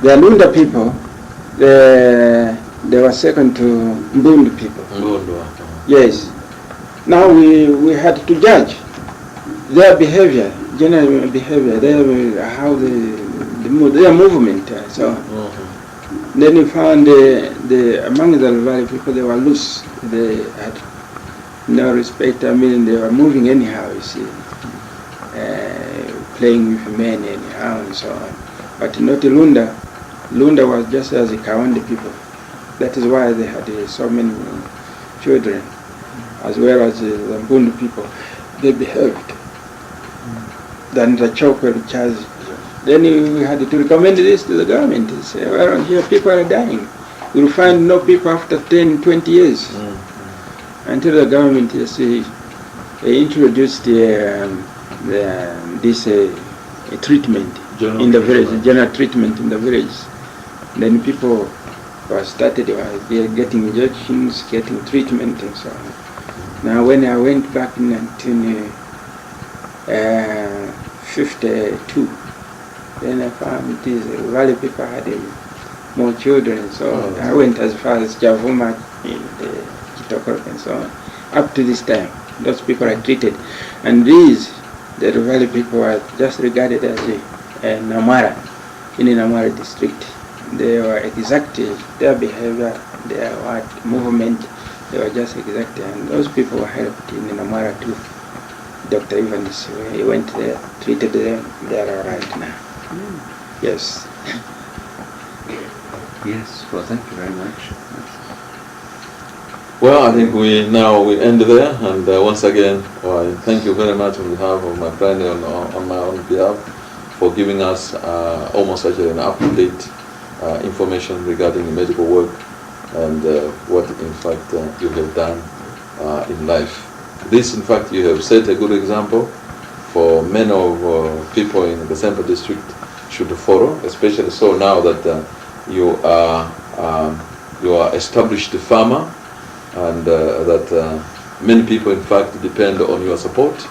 The Lunda people, they were second to Mbundu people. Mbundu. Yes. Now we had to judge their behavior, general behavior, how their movement. So then we found among the Valley people, they were loose. They had no respect. I mean, they were moving anyhow, you see, playing with men anyhow and so on. But not Lunda. Lunda was just as the Kawande people. That is why they had so many children, as well as the Mbundu people. They behaved. Then the Chokwe Charles. Then we had to recommend this to the government. Say, well, here people are dying. You'll find no people after 10, 20 years. Until the government introduced this treatment in the village, general treatment in the village. Then people started getting injections, getting treatment and so on. Now when I went back in 1952, then I found the Valley people had more children, so I went as far as Javuma in the Chitokoro and so on. Up to this time, those people are treated. And the Valley people are just regarded as Namara, in the Namara district. They were exactly, their behavior, their movement, they were just exact. And those people were helped in Namara too. Dr. Evans, he went there, treated them, they are all right now. Yes. Yes, well, thank you very much. Well, I think we end there, and once again, I thank you very much on behalf of my friend and on my own behalf for giving us almost such an up-to-date information regarding the medical work and what in fact you have done in life. This, in fact, you have set a good example for many of people in the Gasempa district should follow, especially so now that you are established farmer, and that many people in fact depend on your support.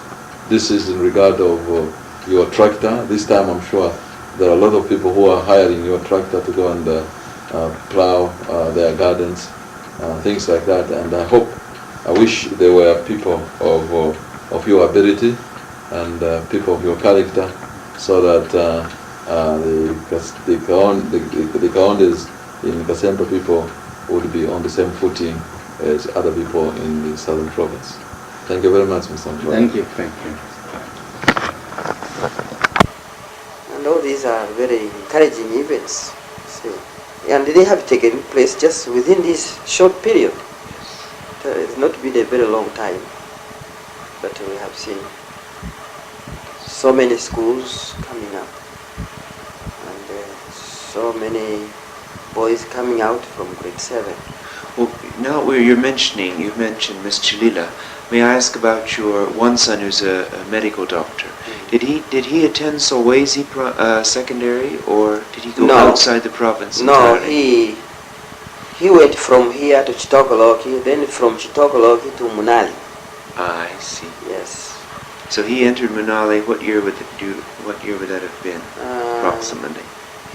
This is in regard of your tractor. This time I'm sure there are a lot of people who are hiring your tractor to go and plow their gardens, things like that. And I wish there were people of your ability and people of your character, so that the Kaondes in Gasempa people would be on the same footing as other people in the southern province. Thank you very much, Mr. Mutwale. Thank you. Thank you. And all these are very encouraging events. See. And they have taken place just within this short period. It's not been a very long time, but we have seen so many schools coming up, and so many boys coming out from grade 7. Well, now where you've mentioned Ms. Chilila, may I ask about your one son who's a medical doctor? Did he attend Solwezi secondary, or did he go outside the province entirely? No, he went from here to Chitokoloki, then from Chitokoloki to Munali. I see. Yes. So he entered Munali. What year would that have been, approximately?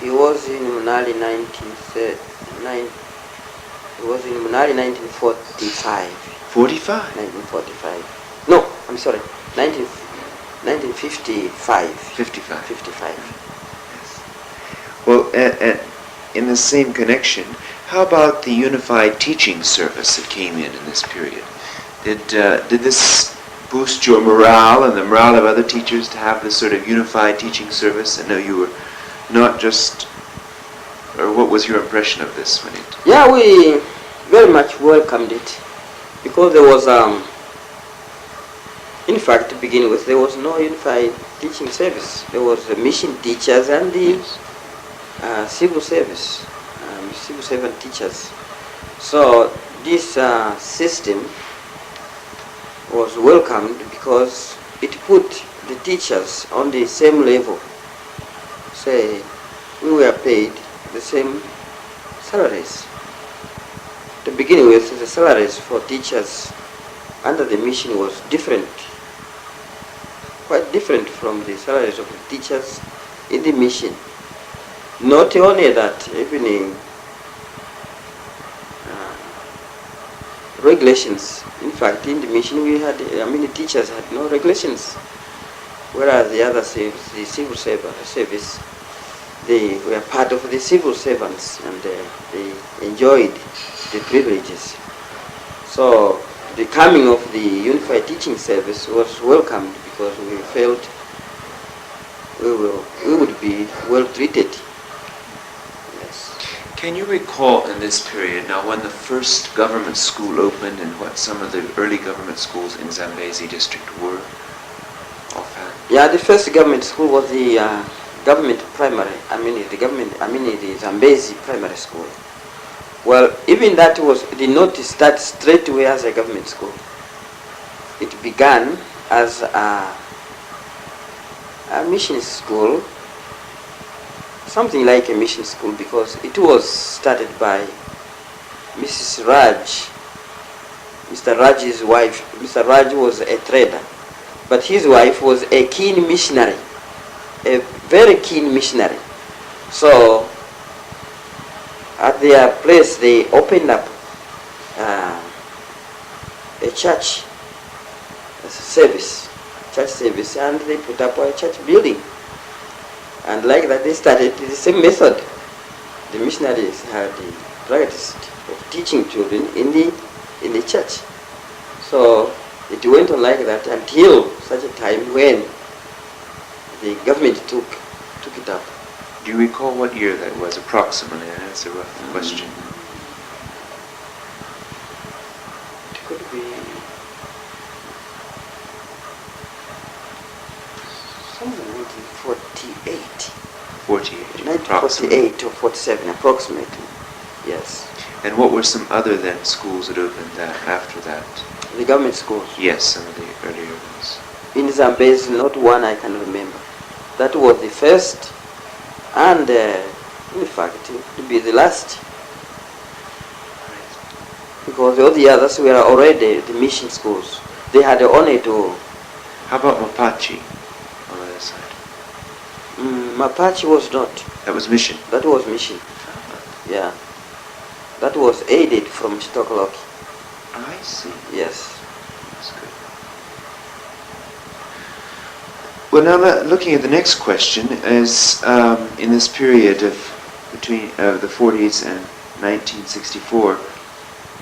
He was in Munali 1945. 45? 1945. No, I'm sorry. 1955. 55. 55. Yes. Well, in the same connection, how about the unified teaching service that came in this period? Did this boost your morale and the morale of other teachers to have this sort of unified teaching service? I know you were not just, or what was your impression of this when it? Yeah, we very much welcomed it, because there was, in fact, to begin with, there was no unified teaching service. There was the mission teachers and the civil service, civil servant teachers. So this system was welcomed because it put the teachers on the same level. Say, we were paid the same salaries. To begin with, the salaries for teachers under the mission was different, quite different from the salaries of the teachers in the mission. Not only that, even in regulations. In fact, in the mission we had, the teachers had no regulations. Whereas the other the civil service, they were part of the civil servants and they enjoyed the privileges. So the coming of the Unified Teaching Service was welcomed because we felt we would be well treated. Yes. Can you recall in this period, now when the first government school opened and what some of the early government schools in Zambezi district were offhand? Yeah, the first government school was the government primary, the Zambezi primary school. Well, even that did not start straight away as a government school. It began as a mission school, something like a mission school, because it was started by Mrs. Raj, Mr. Raj's wife. Mr. Raj was a trader, but his wife was a keen missionary, a very keen missionary. So at their place they opened up a church service, and they put up a church building. And like that they started the same method. The missionaries had practiced of teaching children in the church. So it went on like that until such a time when the government took it up. Do you recall what year that was approximately? That's a rough question. It could be somewhere 1948. 48. 1948 or 47, approximately. Yes. And what were some other then schools that opened after that? The government schools. Yes, some of the earlier ones. In Zambezi, not one I can remember. That was the first, and in fact, it would be the last. Because all the others were already the mission schools. They had only to... How about Mapache on the other side? Mapache was not. That was mission. That was mission. Yeah. That was aided from Stocklock. I see. Yes. That's good. Well, now looking at the next question is in this period of between the 40s and 1964,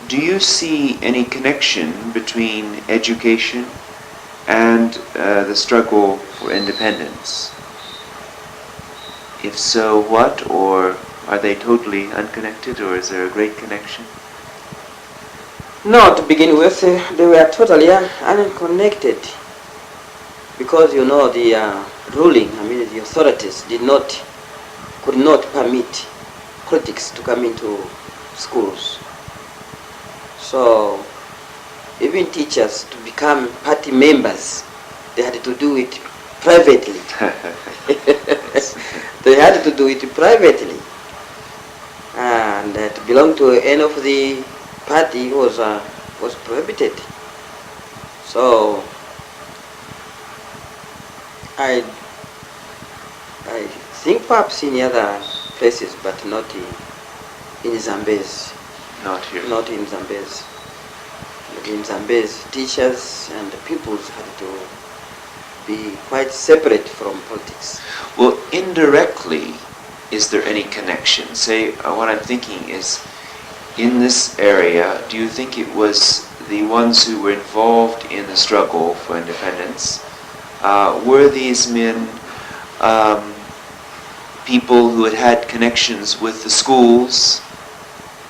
do you see any connection between education and the struggle for independence? If so, what? Or are they totally unconnected, or is there a great connection? No, to begin with, they were totally unconnected. Because the ruling, the authorities could not permit critics to come into schools. So even teachers to become party members, they had to do it privately. They had to do it privately. And to belong to any of the party was prohibited. So I think perhaps in other places, but not in Zambezi. Not here. Not in Zambezi. But in Zambezi, teachers and the pupils had to be quite separate from politics. Well, indirectly, is there any connection? Say, what I'm thinking is, in this area, do you think it was the ones who were involved in the struggle for independence? Were these men people who had connections with the schools,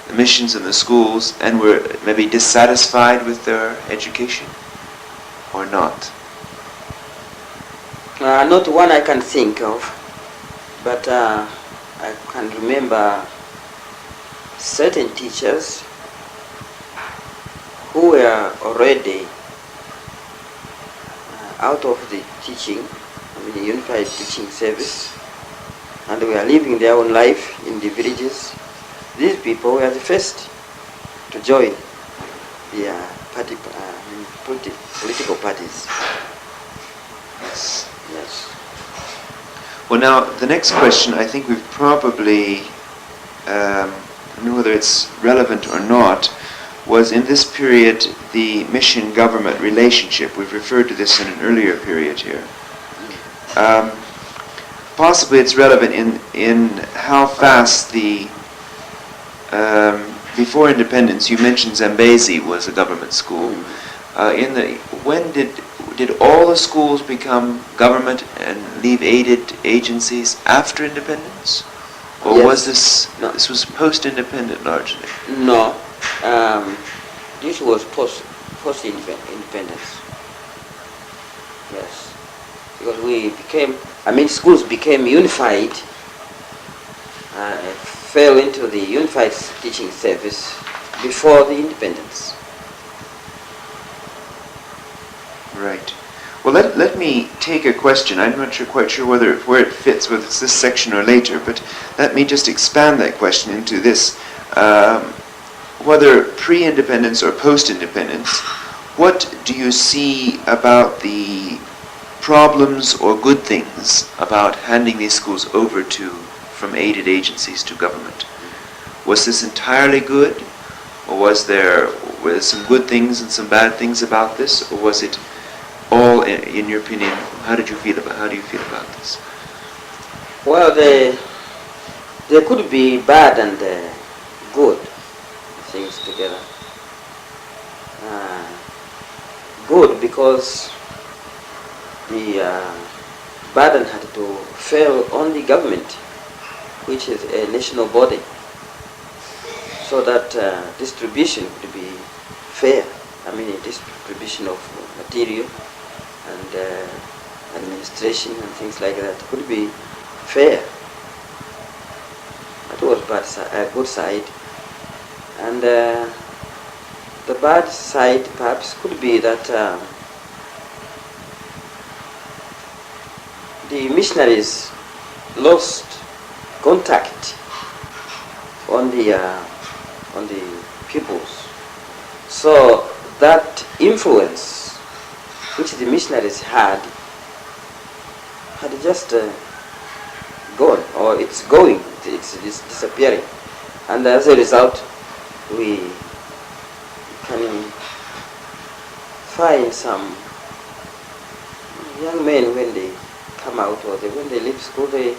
the missions in the schools, and were maybe dissatisfied with their education, or not? Not one I can think of, but I can remember certain teachers who were already out of the teaching, the Unified Teaching Service, and were living their own life in the villages. These people were the first to join the political parties. Yes. Yes. Well, now, the next question, I think we've probably, I don't know whether it's relevant or not, was in this period the mission-government relationship. We've referred to this in an earlier period here. Possibly it's relevant in how fast the, before independence, you mentioned Zambezi was a government school. When did all the schools become government and leave aided agencies after independence? Or Yes. was this, No. this was post-independent largely? No, this was post-independence. Yes, because schools became unified, fell into the unified teaching service before the independence. Right. Well, let me take a question. I'm not quite sure where it fits, whether it's this section or later, but let me just expand that question into this. Whether pre-independence or post-independence, what do you see about the problems or good things about handing these schools over from aided agencies to government? Was this entirely good, or were there some good things and some bad things about this, or was it all, in your opinion? How do you feel about this? Well, there could be bad and good things together. Good because the burden had to fall on the government, which is a national body, so that distribution could be fair. A distribution of material and administration and things like that could be fair. That was a good side. And the bad side perhaps could be that the missionaries lost contact on the pupils. So that influence which the missionaries had just gone, or it's going, it's disappearing. And as a result, we can find some young men when they come out or when they leave school, they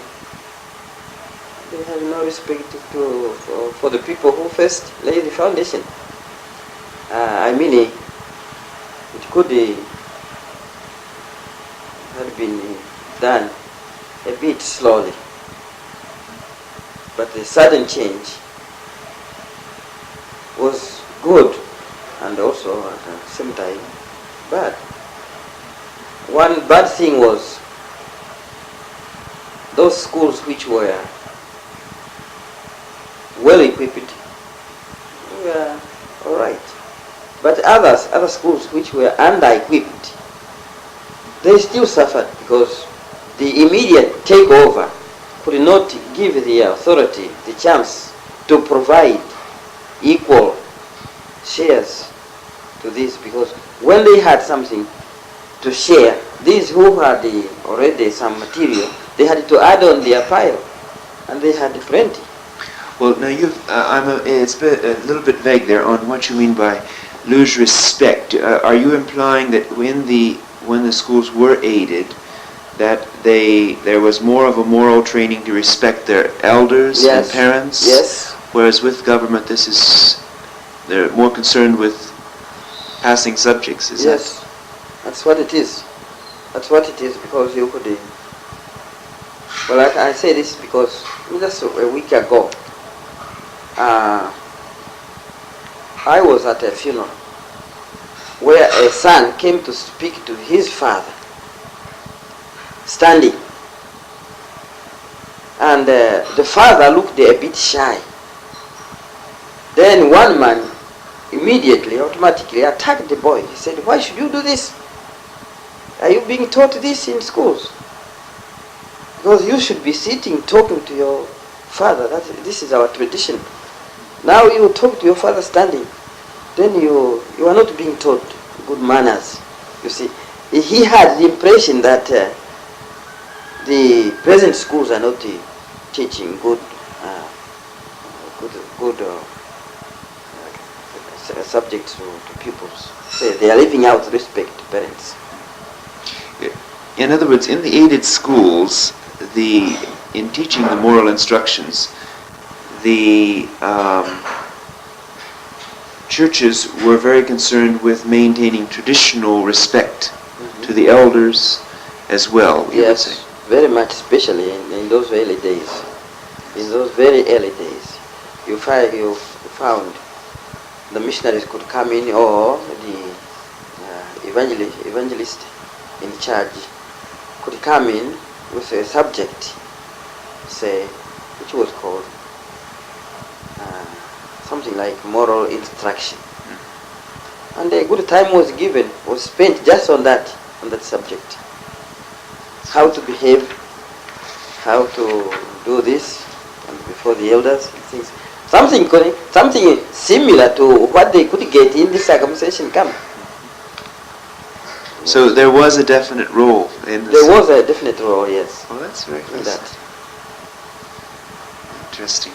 have no respect for the people who first laid the foundation. It could have been done a bit slowly, but the sudden change was good and also at the same time bad. One bad thing was those schools which were well equipped were all right, but other schools which were under-equipped, they still suffered because the immediate takeover could not give the authority the chance to provide equal shares to this, because when they had something to share, these who had already some material, they had to add on their pile, and they had plenty. Well, now it's a little bit vague there on what you mean by lose respect. Are you implying that when the schools were aided, that there was more of a moral training to respect their elders and parents? Yes. Whereas with government, they're more concerned with passing subjects. Yes, that's what it is. That's what it is, because you could. Well, I say this because just a week ago, I was at a funeral where a son came to speak to his father, standing. And the father looked a bit shy. Then one man automatically attacked the boy. He said, "Why should you do this? Are you being taught this in schools? Because you should be sitting talking to your father. This is our tradition. Now you talk to your father standing. Then you are not being taught good manners." You see, he had the impression that the present schools are not teaching good subjects to pupils. So they are leaving out respect to parents. In other words, in the aided schools, in teaching the moral instructions, the churches were very concerned with maintaining traditional respect to the elders as well, you would say. Yes, very much, especially in those early days. In those very early days, you found the missionaries could come in, or the evangelist in charge could come in with a subject, say, which was called something like moral instruction. And a good time was spent just on that subject. How to behave, how to do this before the elders, and things. Something similar to what they could get in the circumcision camp. So there was a definite role in this. There was a definite role, yes. Oh, that's very In nice. that. Interesting.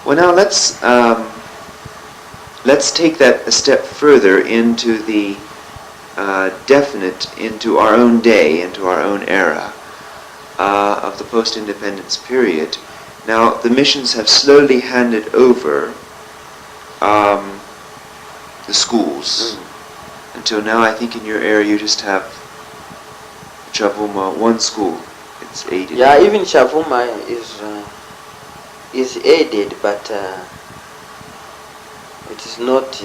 Well, now let's take that a step further into the into our own day, into our own era of the post-independence period. Now, the missions have slowly handed over the schools. Until now, I think in your area you just have Chavuma, one school. It's aided. Yeah, even Chavuma is aided, but it is not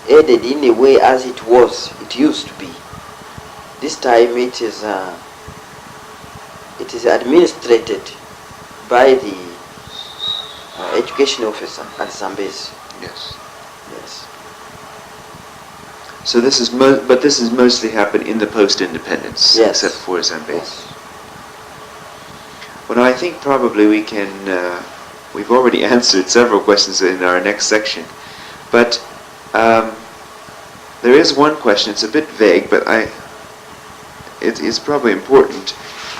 aided in a way as it used to be. This time it is administrated by the education officer at Zambezi. Yes. Yes. So this is but this has mostly happened in the post-independence, Yes. except for Zambezi. Yes. Well, now I think probably we can. We've already answered several questions in our next section, but there is one question. It's a bit vague, but it is probably important,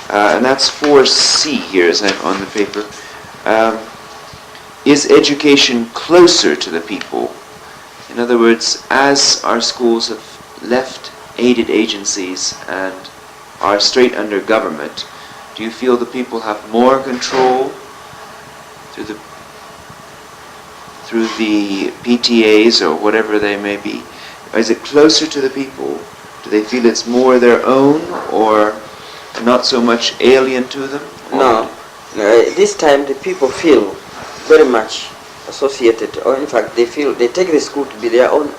and that's 4C here, as I'm on the paper. Is education closer to the people? In other words, as our schools have left aided agencies and are straight under government, do you feel the people have more control through the PTAs or whatever they may be? Is it closer to the people? Do they feel it's more their own or not so much alien to them? No, this time the people feel very much associated, or in fact they take the school to be their own.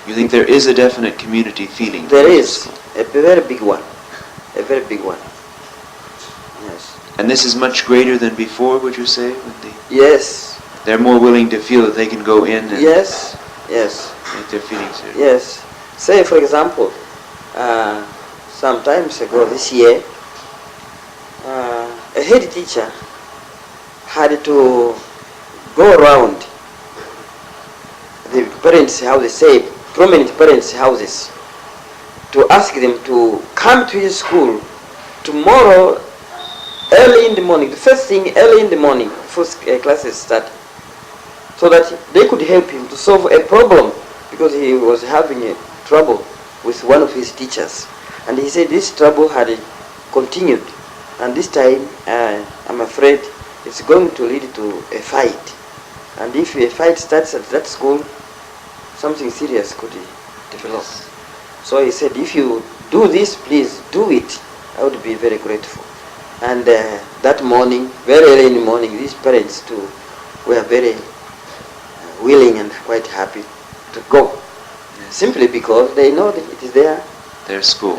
You think there is a definite community feeling? There is a very big one, yes. And this is much greater than before, would you say? Yes. They're more willing to feel that they can go in and Yes. make their feelings heard. Yes. Say, for example, some times ago this year, a head teacher had to go around the parents' houses, say prominent parents' houses, to ask them to come to his school tomorrow early in the morning, the first thing early in the morning, before classes start, so that they could help him to solve a problem, because he was having a trouble with one of his teachers. And he said this trouble had continued, and this time I'm afraid it's going to lead to a fight. And if a fight starts at that school, something serious could develop. So he said, if you do this, please do it. I would be very grateful. And that morning, very early in the morning, these parents too were very willing and quite happy to go. Simply because they know that it is their school.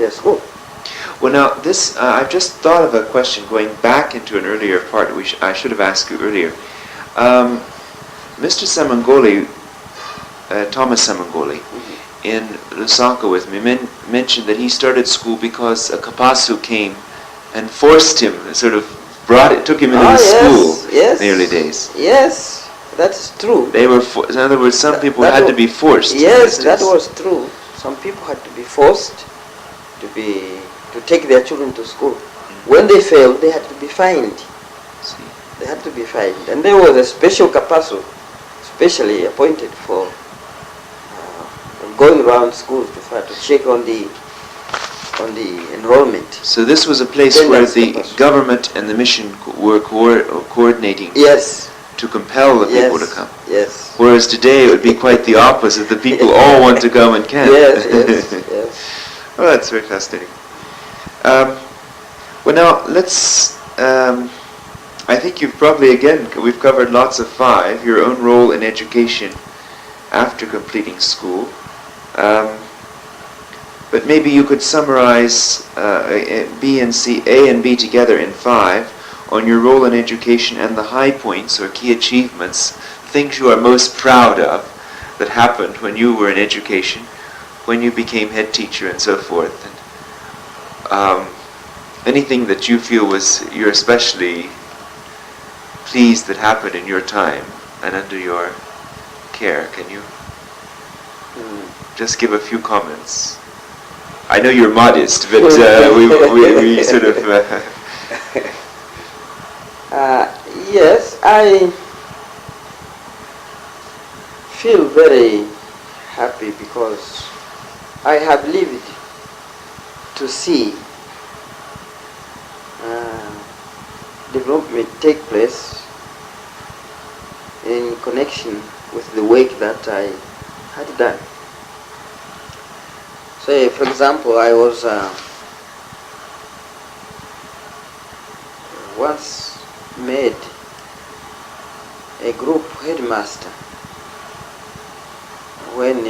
Well, now this I've just thought of a question going back into an earlier part which I should have asked you earlier. Mr. Semangoli, Thomas Semangoli, in Lusaka with me, mentioned that he started school because a Kapasu came and forced him, sort of took him into the school in the early days. Yes, that's true. They were, in other words, some people had to be forced. Yes, that was true. Some people had to be forced to take their children to school. When they failed, they had to be fined. See. They had to be fined. And there was a special capasso, specially appointed for going around schools to try to check on the enrollment. So this was a place where the government and the mission were coordinating Yes. to compel the people to come. Yes. Whereas today it would be quite the opposite. The people all want to come and can't. Yes, yes, yes. Oh, that's very fascinating. Well, now let's. I think you've probably we've covered lots of 5. Your own role in education after completing school. But maybe you could summarize B and C, A and B together in 5 on your role in education and the high points or key achievements, things you are most proud of that happened when you were in education, when you became head teacher and so forth. And, anything that you feel you're especially pleased that happened in your time and under your care. Can you just give a few comments? I know you're modest, but we sort of... Yes, I feel very happy because I have lived to see development take place in connection with the work that I had done. Say, for example, I was once made a group headmaster when